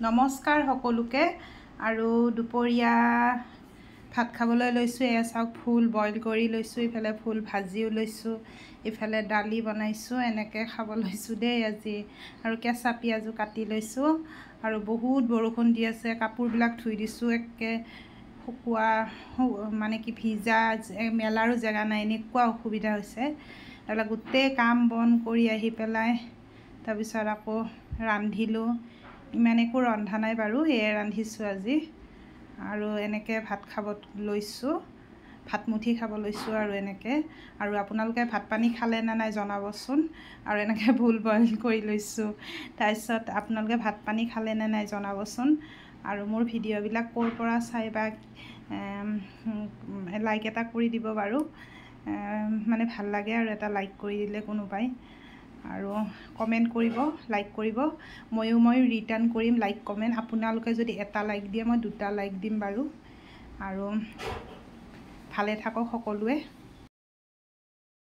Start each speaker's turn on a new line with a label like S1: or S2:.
S1: নমস্কাৰ সকলোকে আৰু দুপৰীয়া ভাত খাবলৈ লৈছোঁ। এয়া চাওক ফুল বইল কৰি লৈছোঁ, ইফালে ফুল ভাজিও লৈছোঁ, ইফালে দালি বনাইছোঁ। এনেকৈ খাব লৈছোঁ দেই আজি। আৰু কেঁচা পিঁয়াজো কাটি লৈছোঁ। আৰু বহুত বৰষুণ দি আছে, কাপোৰবিলাক ধুই দিছোঁ। একে শুকোৱা মানে কি ভিজা মেলাৰো জেগা নাই, এনেকুৱা অসুবিধা হৈছে। তাৰপিছত গোটেই কাম বন কৰি আহি পেলাই তাৰপিছত আকৌ ৰান্ধিলোঁ। ইমান একো ৰন্ধা নাই বাৰু, এয়ে ৰান্ধিছোঁ আজি। আৰু এনেকৈ ভাত খাব লৈছোঁ, ভাতমুঠি খাব লৈছোঁ আৰু এনেকৈ। আৰু আপোনালোকে ভাত পানী খালে নে নাই জনাবচোন। আৰু এনেকৈ ফুল বইল কৰি লৈছোঁ। তাৰপিছত আপোনালোকে ভাত পানী খালে নে নাই জনাবচোন। আৰু মোৰ ভিডিঅ'বিলাক ক'ৰ পৰা চাই বা লাইক এটা কৰি দিব বাৰু। মানে ভাল লাগে আৰু এটা লাইক কৰি দিলে কোনোবাই। আৰু কমেণ্ট কৰিব, লাইক কৰিব। ময়ো ৰিটাৰ্ণ কৰিম লাইক কমেণ্ট। আপোনালোকে যদি এটা লাইক দিয়ে মই 2টা লাইক দিম বাৰু। আৰু ভালে থাকক সকলোৱে।